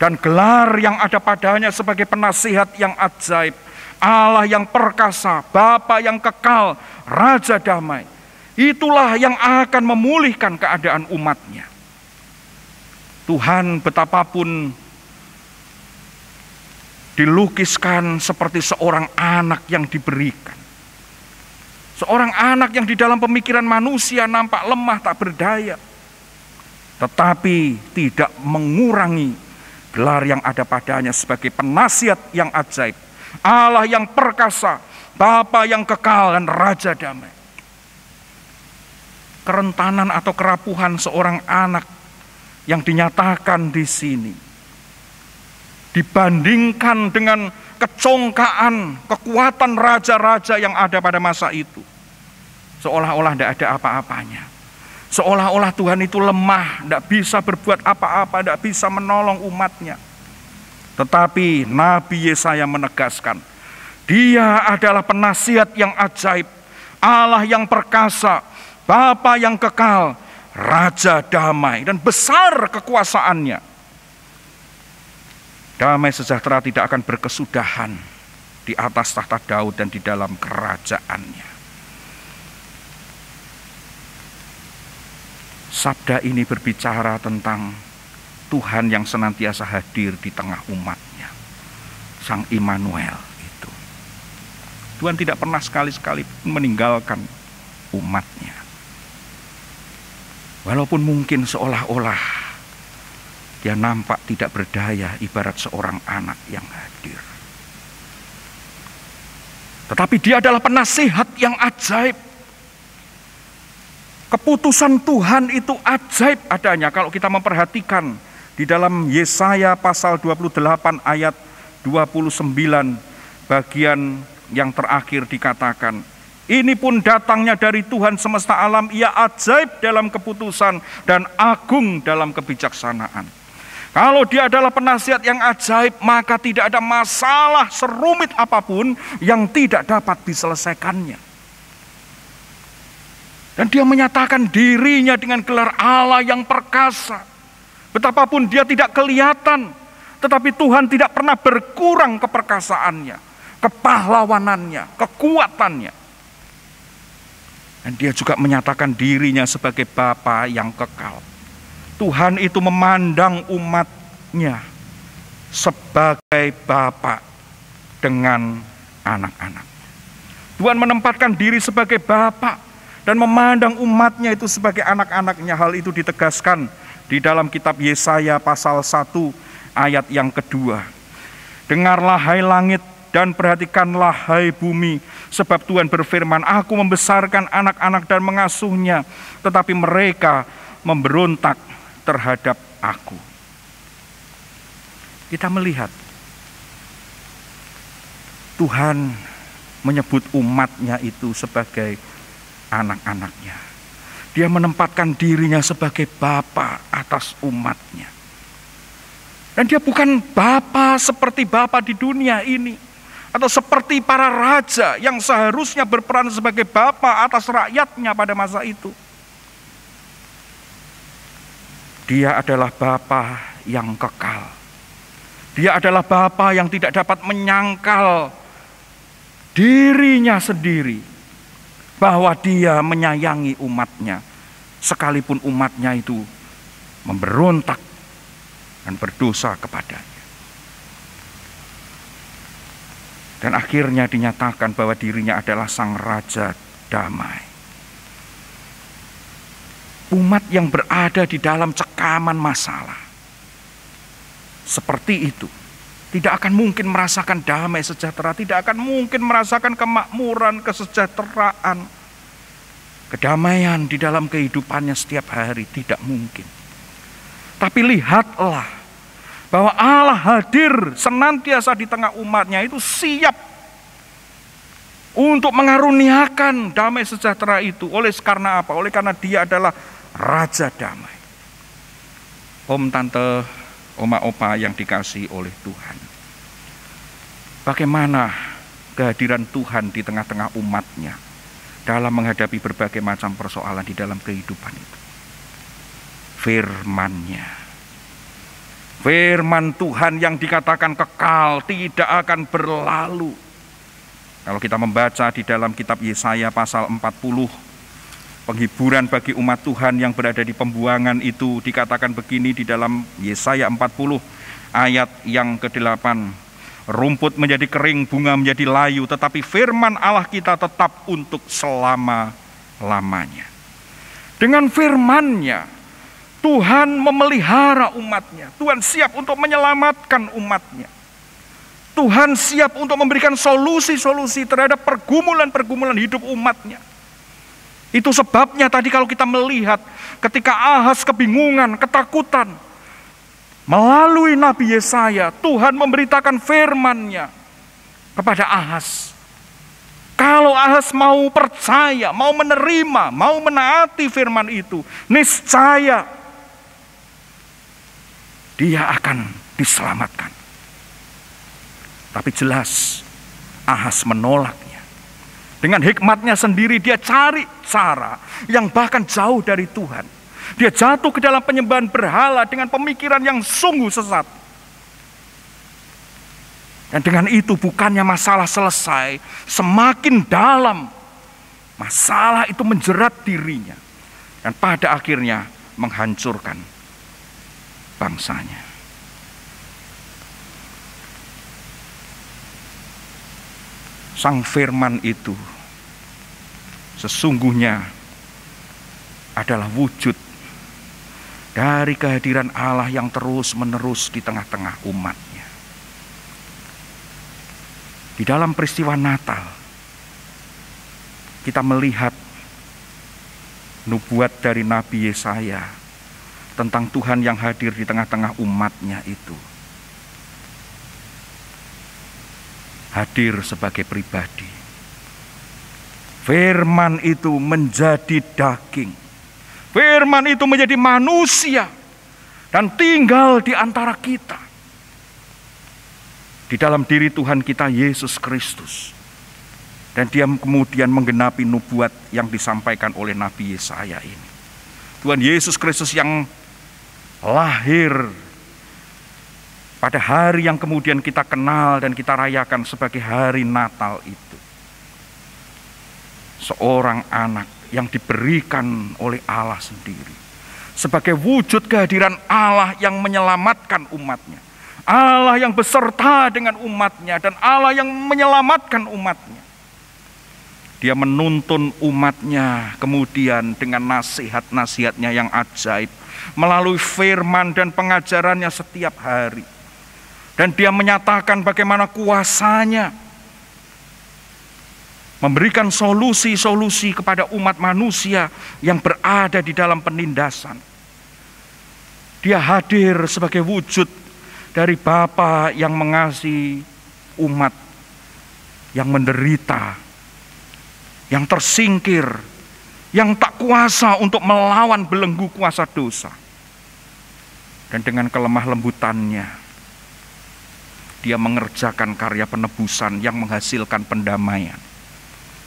Dan gelar yang ada padanya sebagai penasihat yang ajaib, Allah yang perkasa, Bapa yang kekal, Raja damai. Itulah yang akan memulihkan keadaan umatnya. Tuhan betapapun dilukiskan seperti seorang anak yang diberikan. Seorang anak yang di dalam pemikiran manusia nampak lemah tak berdaya. Tetapi tidak mengurangi gelar yang ada padanya sebagai penasihat yang ajaib, Allah yang perkasa, Bapa yang kekal, dan Raja damai. Kerentanan atau kerapuhan seorang anak yang dinyatakan di sini dibandingkan dengan kecongkaan, kekuatan raja-raja yang ada pada masa itu, seolah-olah tidak ada apa-apanya. Seolah-olah Tuhan itu lemah, tidak bisa berbuat apa-apa, tidak bisa menolong umatnya. Tetapi Nabi Yesaya menegaskan, Dia adalah penasihat yang ajaib, Allah yang perkasa, Bapa yang kekal, Raja damai, dan besar kekuasaannya. Damai sejahtera tidak akan berkesudahan di atas tahta Daud dan di dalam kerajaannya. Sabda ini berbicara tentang Tuhan yang senantiasa hadir di tengah umatnya, Sang Immanuel itu. Tuhan tidak pernah sekali-sekali meninggalkan umatnya. Walaupun mungkin seolah-olah dia nampak tidak berdaya ibarat seorang anak yang hadir. Tetapi dia adalah penasihat yang ajaib. Keputusan Tuhan itu ajaib adanya kalau kita memperhatikan di dalam Yesaya pasal 28 ayat 29 bagian yang terakhir dikatakan, ini pun datangnya dari Tuhan semesta alam, Ia ajaib dalam keputusan dan agung dalam kebijaksanaan. Kalau Dia adalah penasihat yang ajaib, maka tidak ada masalah serumit apapun yang tidak dapat diselesaikannya. Dan Dia menyatakan dirinya dengan gelar Allah yang perkasa. Betapapun Dia tidak kelihatan, tetapi Tuhan tidak pernah berkurang keperkasaannya, kepahlawanannya, kekuatannya. Dan Dia juga menyatakan dirinya sebagai Bapa yang kekal. Tuhan itu memandang umatnya sebagai Bapa dengan anak-anak. Tuhan menempatkan diri sebagai Bapa dan memandang umatnya itu sebagai anak-anaknya. Hal itu ditegaskan di dalam kitab Yesaya pasal 1 ayat yang kedua. Dengarlah hai langit dan perhatikanlah hai bumi, sebab Tuhan berfirman, Aku membesarkan anak-anak dan mengasuhnya, tetapi mereka memberontak terhadap Aku. Kita melihat Tuhan menyebut umatnya itu sebagai anak-anaknya. Dia menempatkan dirinya sebagai Bapa atas umatnya. Dan Dia bukan Bapa seperti Bapa di dunia ini, atau seperti para raja yang seharusnya berperan sebagai Bapa atas rakyatnya pada masa itu. Dia adalah Bapa yang kekal. Dia adalah Bapa yang tidak dapat menyangkal dirinya sendiri, bahwa Dia menyayangi umatnya, sekalipun umatnya itu memberontak dan berdosa kepadanya. Dan akhirnya dinyatakan bahwa dirinya adalah Sang Raja Damai. Umat yang berada di dalam cekaman masalah seperti itu tidak akan mungkin merasakan damai sejahtera, tidak akan mungkin merasakan kemakmuran, kesejahteraan, kedamaian di dalam kehidupannya setiap hari, tidak mungkin. Tapi lihatlah bahwa Allah hadir senantiasa di tengah umatnya itu, siap untuk mengaruniakan damai sejahtera itu. Oleh karena apa? Oleh karena Dia adalah Raja Damai. Om, tante, oma, opa yang dikasihi oleh Tuhan, bagaimana kehadiran Tuhan di tengah-tengah umatnya dalam menghadapi berbagai macam persoalan di dalam kehidupan itu? Firman-Nya, firman Tuhan yang dikatakan kekal, tidak akan berlalu. Kalau kita membaca di dalam kitab Yesaya pasal 40, penghiburan bagi umat Tuhan yang berada di pembuangan itu, dikatakan begini di dalam Yesaya 40 ayat yang ke-8. Rumput menjadi kering, bunga menjadi layu, tetapi firman Allah kita tetap untuk selama-lamanya. Dengan firman-Nya Tuhan memelihara umatnya. Tuhan siap untuk menyelamatkan umatnya. Tuhan siap untuk memberikan solusi-solusi terhadap pergumulan-pergumulan hidup umatnya. Itu sebabnya tadi kalau kita melihat ketika Ahaz kebingungan, ketakutan, melalui Nabi Yesaya, Tuhan memberitakan firman-Nya kepada Ahaz. Kalau Ahaz mau percaya, mau menerima, mau menaati firman itu, niscaya dia akan diselamatkan. Tapi jelas Ahaz menolaknya. Dengan hikmatnya sendiri dia cari cara yang bahkan jauh dari Tuhan. Dia jatuh ke dalam penyembahan berhala dengan pemikiran yang sungguh sesat. Dan dengan itu bukannya masalah selesai, semakin dalam masalah itu menjerat dirinya. Dan pada akhirnya menghancurkan bangsanya. Sang firman itu sesungguhnya adalah wujud dari kehadiran Allah yang terus-menerus di tengah-tengah umatnya. Di dalam peristiwa Natal, kita melihat nubuat dari Nabi Yesaya tentang Tuhan yang hadir di tengah-tengah umatnya itu. Hadir sebagai pribadi. Firman itu menjadi daging. Firman itu menjadi manusia dan tinggal di antara kita. Di dalam diri Tuhan kita Yesus Kristus. Dan Dia kemudian menggenapi nubuat yang disampaikan oleh Nabi Yesaya ini. Tuhan Yesus Kristus yang lahir pada hari yang kemudian kita kenal dan kita rayakan sebagai hari Natal itu. Seorang anak yang diberikan oleh Allah sendiri. Sebagai wujud kehadiran Allah yang menyelamatkan umatnya. Allah yang beserta dengan umatnya dan Allah yang menyelamatkan umatnya. Dia menuntun umatnya kemudian dengan nasihat-nasihatnya yang ajaib. Melalui firman dan pengajarannya setiap hari. Dan Dia menyatakan bagaimana kuasanya memberikan solusi-solusi kepada umat manusia yang berada di dalam penindasan. Dia hadir sebagai wujud dari Bapa yang mengasihi umat yang menderita, yang tersingkir, yang tak kuasa untuk melawan belenggu kuasa dosa. Dan dengan kelemah lembutannya, Dia mengerjakan karya penebusan yang menghasilkan pendamaian.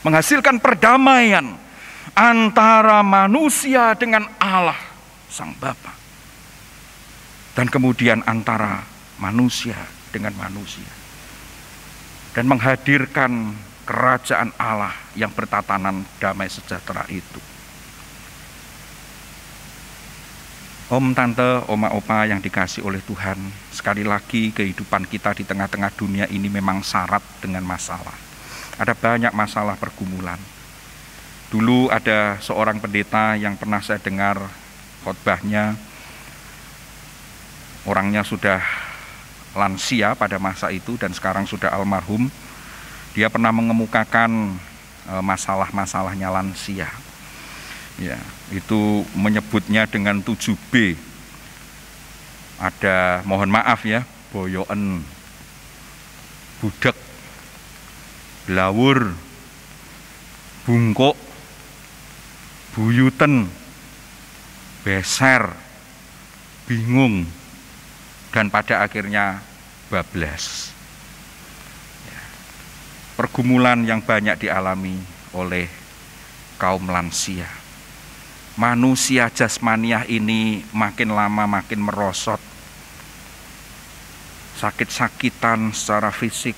Menghasilkan perdamaian antara manusia dengan Allah, Sang Bapa. Dan kemudian antara manusia dengan manusia. Dan menghadirkan kerajaan Allah yang bertatanan damai sejahtera itu. Om, tante, oma, opa yang dikasih oleh Tuhan, sekali lagi kehidupan kita di tengah-tengah dunia ini memang syarat dengan masalah. Ada banyak masalah pergumulan. Dulu ada seorang pendeta yang pernah saya dengar khotbahnya, orangnya sudah lansia pada masa itu dan sekarang sudah almarhum. Dia pernah mengemukakan masalah-masalahnya lansia. Ya, itu menyebutnya dengan 7B. Ada, mohon maaf ya, boyoen, budek, blawur, bungkuk, buyuten, beser, bingung, dan pada akhirnya bablas. Ya. Pergumulan yang banyak dialami oleh kaum lansia. Manusia jasmaniah ini makin lama makin merosot. Sakit-sakitan secara fisik,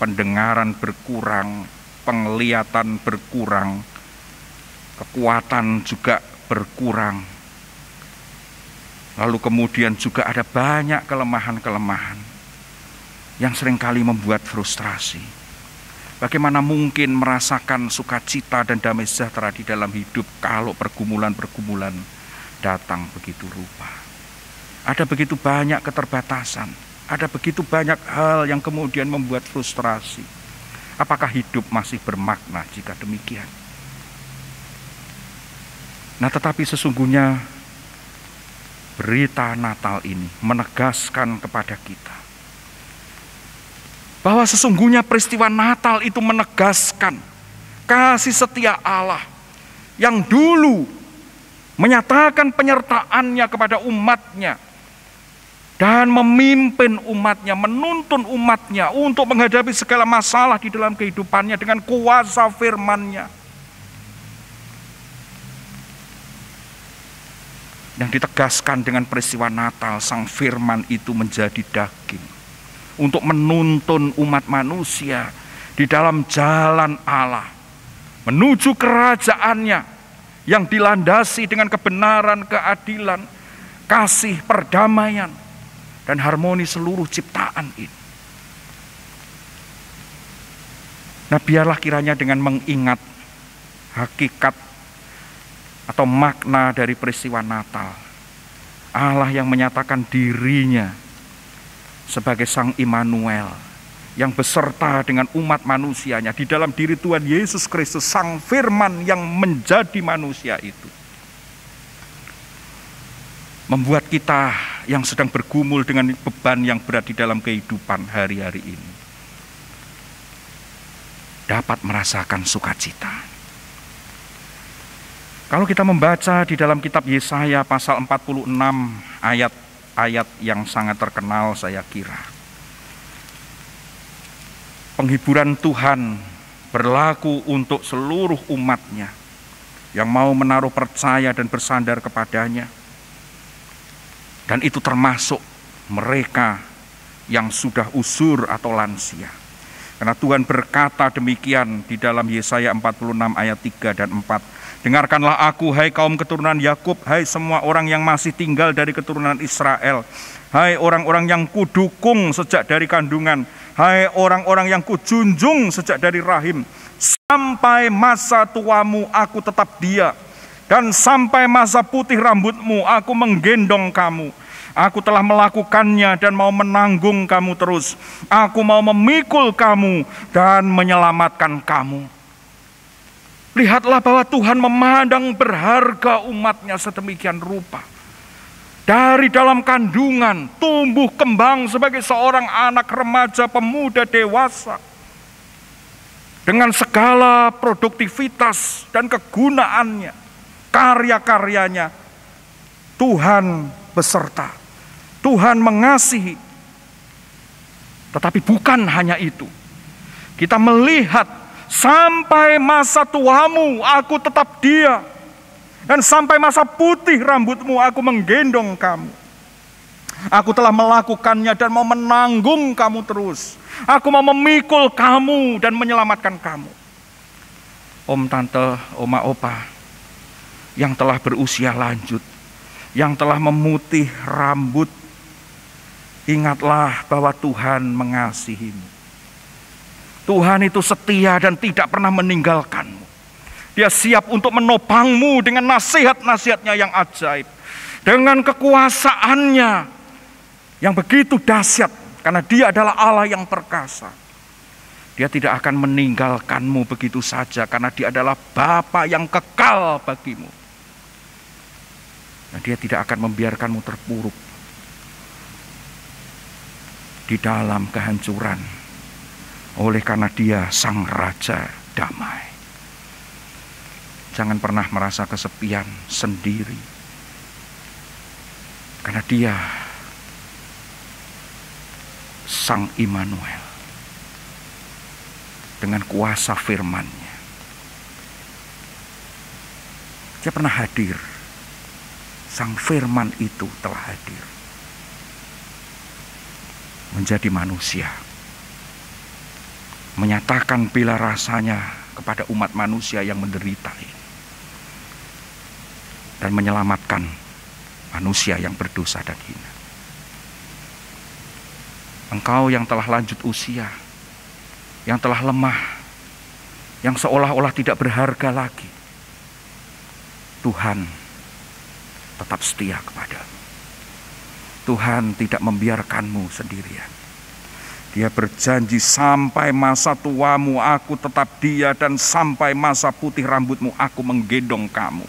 pendengaran berkurang, penglihatan berkurang, kekuatan juga berkurang. Lalu kemudian juga ada banyak kelemahan-kelemahan yang seringkali membuat frustrasi. Bagaimana mungkin merasakan sukacita dan damai sejahtera di dalam hidup kalau pergumulan-pergumulan datang begitu rupa. Ada begitu banyak keterbatasan, ada begitu banyak hal yang kemudian membuat frustrasi. Apakah hidup masih bermakna jika demikian? Nah, tetapi sesungguhnya berita Natal ini menegaskan kepada kita bahwa sesungguhnya peristiwa Natal itu menegaskan kasih setia Allah yang dulu menyatakan penyertaannya kepada umatnya dan memimpin umatnya, menuntun umatnya untuk menghadapi segala masalah di dalam kehidupannya dengan kuasa firman-Nya. Yang ditegaskan dengan peristiwa Natal, Sang Firman itu menjadi daging untuk menuntun umat manusia di dalam jalan Allah menuju kerajaannya yang dilandasi dengan kebenaran, keadilan, kasih, perdamaian, dan harmoni seluruh ciptaan ini. Nah, biarlah kiranya dengan mengingat hakikat atau makna dari peristiwa Natal, Allah yang menyatakan dirinya sebagai Sang Immanuel yang beserta dengan umat manusianya di dalam diri Tuhan Yesus Kristus, Sang Firman yang menjadi manusia itu, membuat kita yang sedang bergumul dengan beban yang berat di dalam kehidupan hari-hari ini dapat merasakan sukacita. Kalau kita membaca di dalam kitab Yesaya pasal 46 ayat yang sangat terkenal, saya kira penghiburan Tuhan berlaku untuk seluruh umatnya yang mau menaruh percaya dan bersandar kepadanya. Dan itu termasuk mereka yang sudah usur atau lansia. Karena Tuhan berkata demikian di dalam Yesaya 46 ayat 3 dan 4. Dengarkanlah aku, hai kaum keturunan Yakub, hai semua orang yang masih tinggal dari keturunan Israel. Hai orang-orang yang kudukung sejak dari kandungan. Hai orang-orang yang kujunjung sejak dari rahim. Sampai masa tuamu aku tetap dia. Dan sampai masa putih rambutmu aku menggendong kamu. Aku telah melakukannya dan mau menanggung kamu terus. Aku mau memikul kamu dan menyelamatkan kamu. Lihatlah bahwa Tuhan memandang berharga umatnya sedemikian rupa. Dari dalam kandungan, tumbuh kembang sebagai seorang anak remaja, pemuda, dewasa. Dengan segala produktivitas dan kegunaannya, karya-karyanya, Tuhan beserta. Tuhan mengasihi. Tetapi bukan hanya itu. Kita melihat sampai masa tuamu aku tetap dia. Dan sampai masa putih rambutmu aku menggendong kamu. Aku telah melakukannya dan mau menanggung kamu terus. Aku mau memikul kamu dan menyelamatkan kamu. Om, tante, oma, opa yang telah berusia lanjut, yang telah memutih rambut, ingatlah bahwa Tuhan mengasihimu. Tuhan itu setia dan tidak pernah meninggalkanmu. Dia siap untuk menopangmu dengan nasihat-nasihatnya yang ajaib. Dengan kekuasaannya yang begitu dahsyat, karena dia adalah Allah yang perkasa. Dia tidak akan meninggalkanmu begitu saja, karena dia adalah Bapa yang kekal bagimu. Dan dia tidak akan membiarkanmu terpuruk di dalam kehancuran. Oleh karena dia Sang Raja damai. Jangan pernah merasa kesepian, sendiri. Karena dia Sang Immanuel. Dengan kuasa firman-Nya. Dia pernah hadir. Sang firman itu telah hadir. Menjadi manusia. Menyatakan bela rasanya kepada umat manusia yang menderita ini. Dan menyelamatkan manusia yang berdosa dan hina. Engkau yang telah lanjut usia, yang telah lemah, yang seolah-olah tidak berharga lagi, Tuhan tetap setia kepadamu. Tuhan tidak membiarkanmu sendirian. Dia berjanji, sampai masa tuamu aku tetap dia, dan sampai masa putih rambutmu aku menggendong kamu.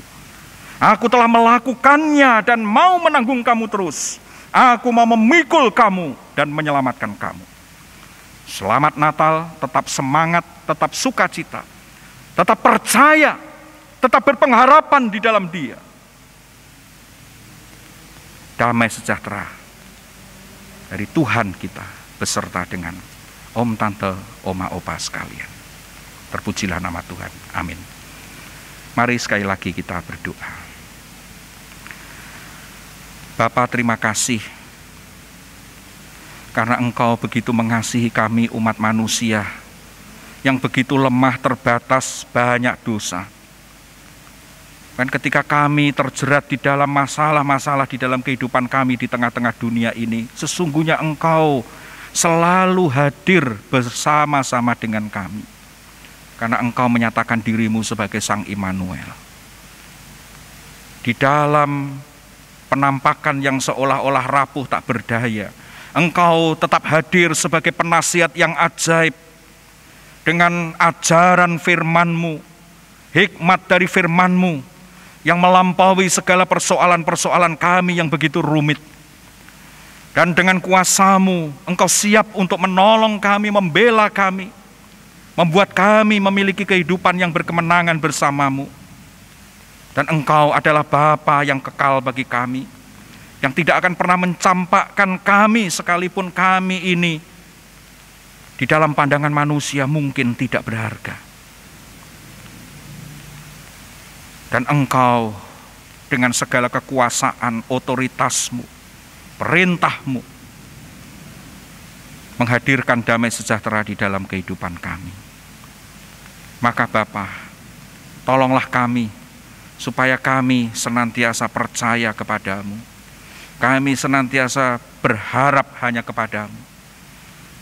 Aku telah melakukannya dan mau menanggung kamu terus. Aku mau memikul kamu dan menyelamatkan kamu. Selamat Natal, tetap semangat, tetap sukacita, tetap percaya, tetap berpengharapan di dalam Dia. Damai sejahtera dari Tuhan kita beserta dengan om, tante, oma, opa sekalian. Terpujilah nama Tuhan. Amin. Mari sekali lagi kita berdoa. Bapa, terima kasih karena Engkau begitu mengasihi kami umat manusia yang begitu lemah, terbatas, banyak dosa. Dan ketika kami terjerat di dalam masalah-masalah di dalam kehidupan kami di tengah-tengah dunia ini, sesungguhnya Engkau selalu hadir bersama-sama dengan kami. Karena Engkau menyatakan dirimu sebagai Sang Immanuel. Di dalam penampakan yang seolah-olah rapuh tak berdaya, Engkau tetap hadir sebagai penasihat yang ajaib. Dengan ajaran firman-Mu, hikmat dari firman-Mu, yang melampaui segala persoalan-persoalan kami yang begitu rumit. Dan dengan kuasa-Mu, Engkau siap untuk menolong kami, membela kami, membuat kami memiliki kehidupan yang berkemenangan bersama-Mu. Dan Engkau adalah Bapa yang kekal bagi kami, yang tidak akan pernah mencampakkan kami sekalipun kami ini di dalam pandangan manusia mungkin tidak berharga. Dan Engkau dengan segala kekuasaan, otoritas-Mu, perintah-Mu, menghadirkan damai sejahtera di dalam kehidupan kami. Maka Bapa, tolonglah kami, supaya kami senantiasa percaya kepadamu. Kami senantiasa berharap hanya kepadamu.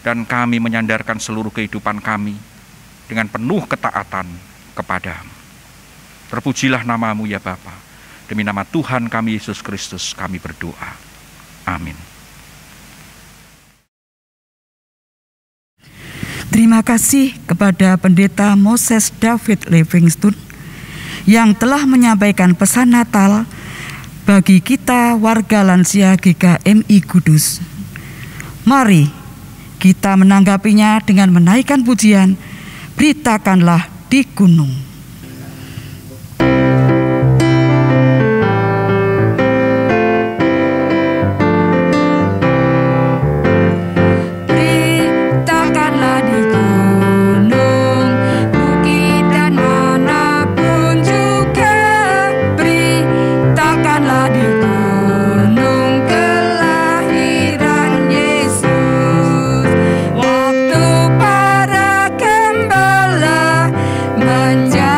Dan kami menyandarkan seluruh kehidupan kami dengan penuh ketaatan kepadamu. Terpujilah nama-Mu ya Bapa. Demi nama Tuhan kami Yesus Kristus kami berdoa. Amin. Terima kasih kepada Pendeta Moses David Livingstone yang telah menyampaikan pesan Natal bagi kita warga lansia GKMI Kudus. Mari kita menanggapinya dengan menaikkan pujian, beritakanlah di gunung. Menjadi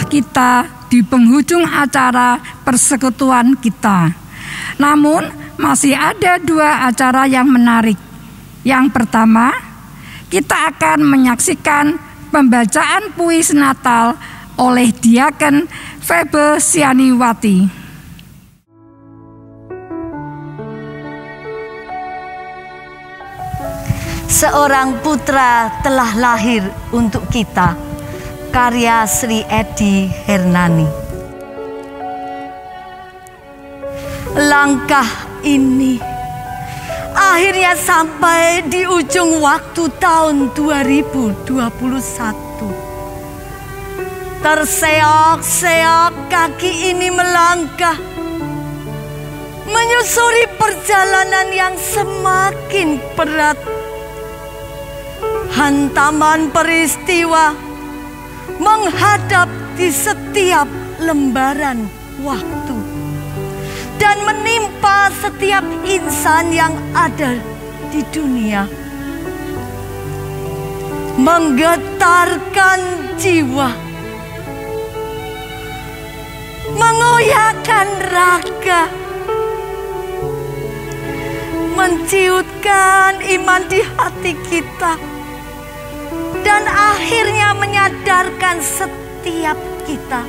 setelah kita di penghujung acara persekutuan kita. Namun masih ada 2 acara yang menarik. Yang pertama, kita akan menyaksikan pembacaan puisi Natal oleh Diaken Febe Sianiwati. Seorang putra telah lahir untuk kita. Karya Sri Edi Hernani. Langkah ini akhirnya sampai di ujung waktu tahun 2021. Terseok-seok kaki ini melangkah menyusuri perjalanan yang semakin berat. Hantaman peristiwa menghadap di setiap lembaran waktu dan menimpa setiap insan yang ada di dunia. Menggetarkan jiwa, mengoyakkan raga, menciutkan iman di hati kita, dan akhirnya menyadarkan setiap kita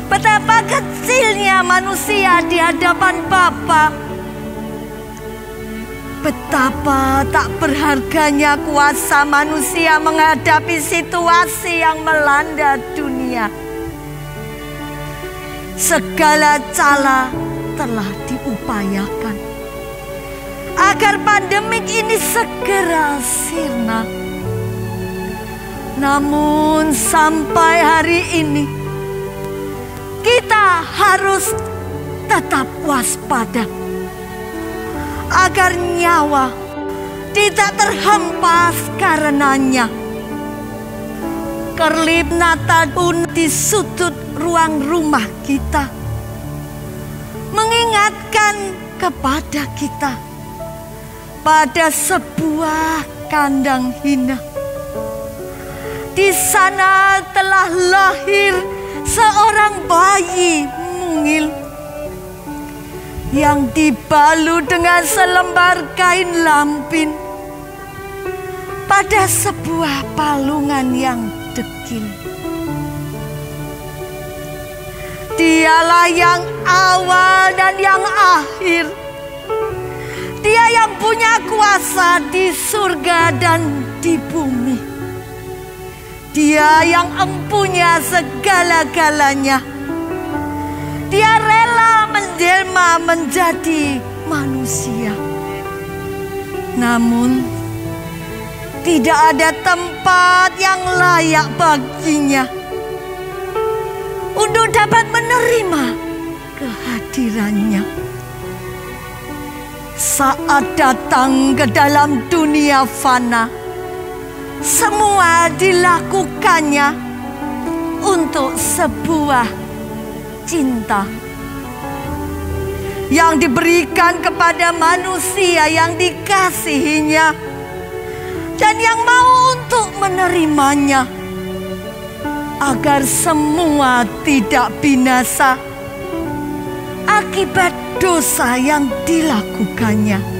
betapa kecilnya manusia di hadapan Bapa. Betapa tak berharganya kuasa manusia menghadapi situasi yang melanda dunia. Segala cara telah diupayakan agar pandemik ini segera sirna. Namun sampai hari ini kita harus tetap waspada agar nyawa tidak terhempas karenanya. Kerlip Natal pun di sudut ruang rumah kita mengingatkan kepada kita pada sebuah kandang hina. Di sana telah lahir seorang bayi mungil yang dibalut dengan selembar kain lampin pada sebuah palungan yang dekil. Dialah yang awal dan yang akhir. Dia yang punya kuasa di surga dan di bumi. Dia yang empunya segala-galanya. Dia rela menjelma menjadi manusia. Namun tidak ada tempat yang layak baginya untuk dapat menerima kehadirannya. Saat datang ke dalam dunia fana, semua dilakukannya untuk sebuah cinta yang diberikan kepada manusia yang dikasihinya dan yang mau untuk menerimanya, agar semua tidak binasa akibat dosa yang dilakukannya.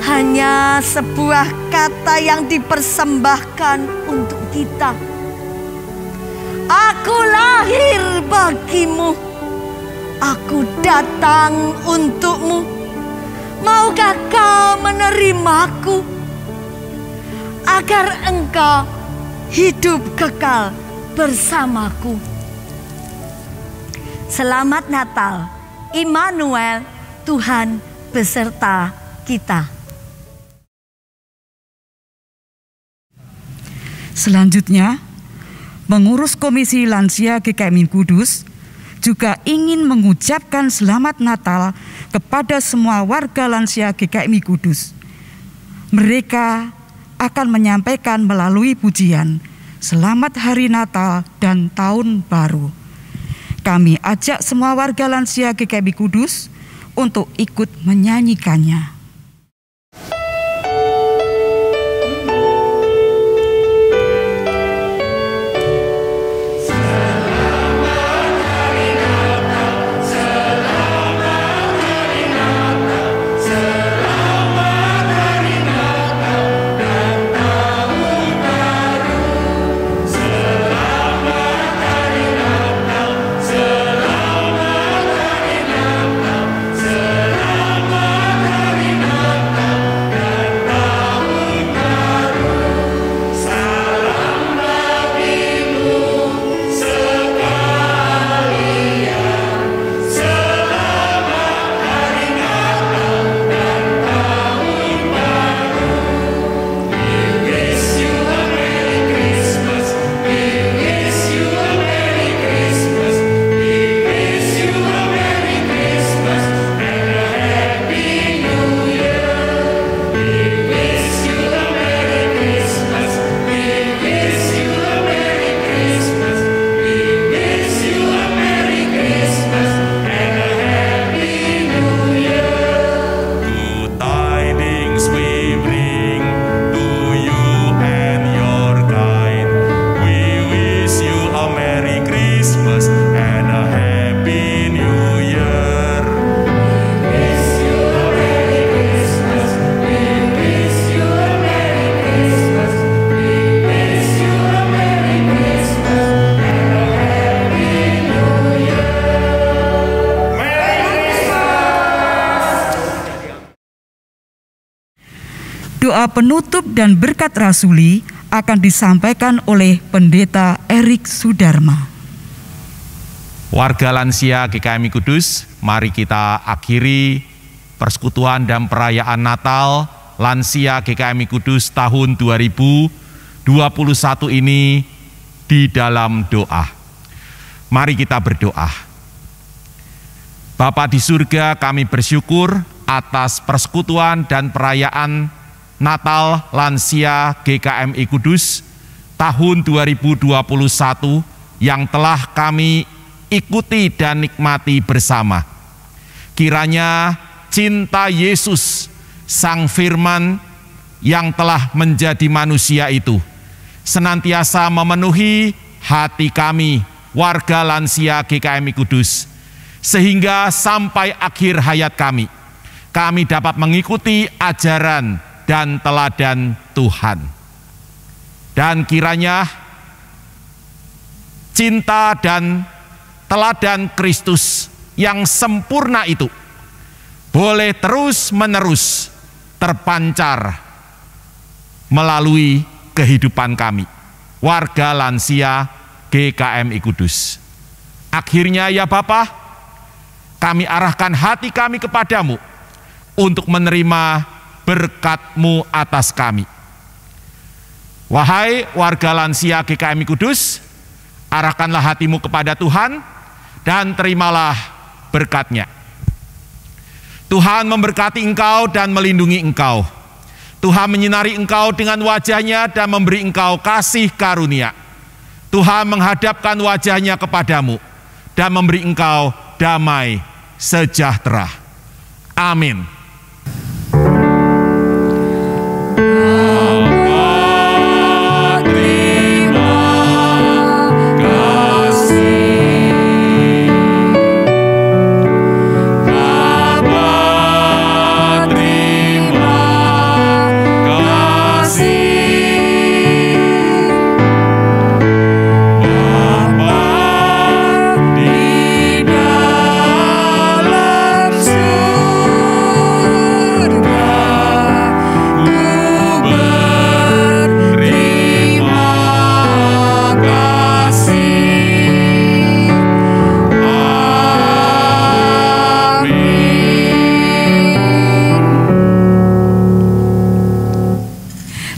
Hanya sebuah kata yang dipersembahkan untuk kita. Aku lahir bagimu, aku datang untukmu. Maukah kau menerimaku agar engkau hidup kekal bersamaku? Selamat Natal, Immanuel, Tuhan beserta kita. Selanjutnya, pengurus Komisi Lansia GKMI Kudus juga ingin mengucapkan selamat Natal kepada semua warga lansia GKMI Kudus. Mereka akan menyampaikan melalui pujian Selamat Hari Natal dan Tahun Baru. Kami ajak semua warga lansia GKMI Kudus untuk ikut menyanyikannya. Doa penutup dan berkat rasuli akan disampaikan oleh Pendeta Erik Sudarma. Warga lansia GKMI Kudus, mari kita akhiri persekutuan dan perayaan Natal lansia GKMI Kudus tahun 2021 ini di dalam doa. Mari kita berdoa. Bapa di surga, kami bersyukur atas persekutuan dan perayaan Natal lansia GKMI Kudus tahun 2021 yang telah kami ikuti dan nikmati bersama. Kiranya cinta Yesus, Sang Firman yang telah menjadi manusia itu, senantiasa memenuhi hati kami, warga lansia GKMI Kudus, sehingga sampai akhir hayat kami dapat mengikuti ajaran dan teladan Tuhan. Dan kiranya cinta dan teladan Kristus yang sempurna itu boleh terus-menerus terpancar melalui kehidupan kami, warga lansia GKMI Kudus. Akhirnya ya Bapa, kami arahkan hati kami kepadamu untuk menerima berkat-Mu atas kami. Wahai warga lansia GKMI Kudus, arahkanlah hatimu kepada Tuhan dan terimalah berkat-Nya. Tuhan memberkati engkau dan melindungi engkau. Tuhan menyinari engkau dengan wajah-Nya dan memberi engkau kasih karunia. Tuhan menghadapkan wajah-Nya kepadamu dan memberi engkau damai sejahtera. Amin.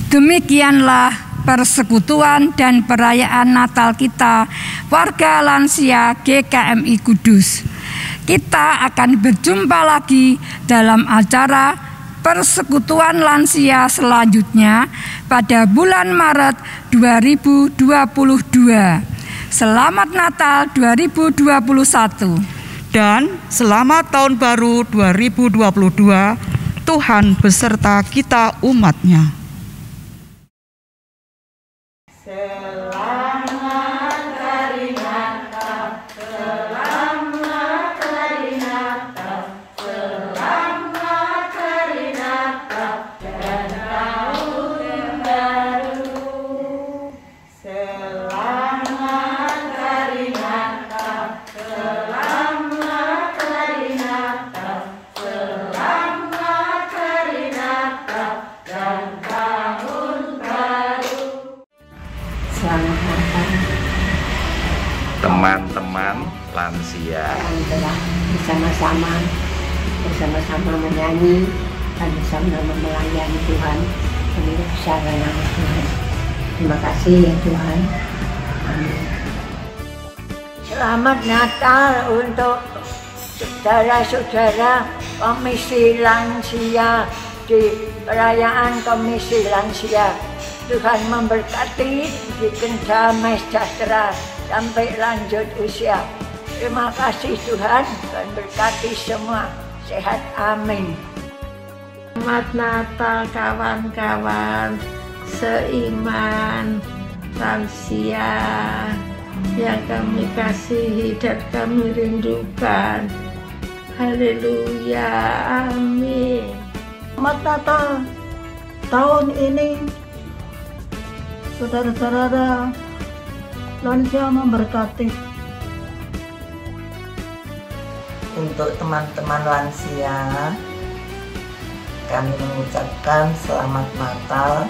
Demikianlah persekutuan dan perayaan Natal kita, warga lansia GKMI Kudus. Kita akan berjumpa lagi dalam acara persekutuan lansia selanjutnya pada bulan Maret 2022. Selamat Natal 2021. Dan selamat tahun baru 2022, Tuhan beserta kita umat-Nya. Teman-teman lansia telah bersama-sama menyanyi dan bersama-sama melayani Tuhan menurut cara nama Tuhan. Terima kasih ya Tuhan. Amin. Selamat Natal untuk saudara-saudara Komisi Lansia di perayaan Komisi Lansia. Tuhan memberkati, bikin damai sejahtera sampai lanjut usia. Terima kasih Tuhan, dan berkati semua. Sehat, amin. Selamat Natal kawan-kawan seiman lansia yang kami kasihi dan kami rindukan. Haleluya, amin. Selamat Natal tahun ini, saudara-saudara lansia memberkati. Untuk teman-teman lansia kami mengucapkan selamat Natal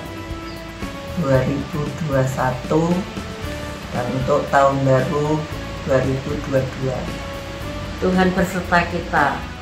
2021 dan untuk tahun baru 2022. Tuhan berserta kita.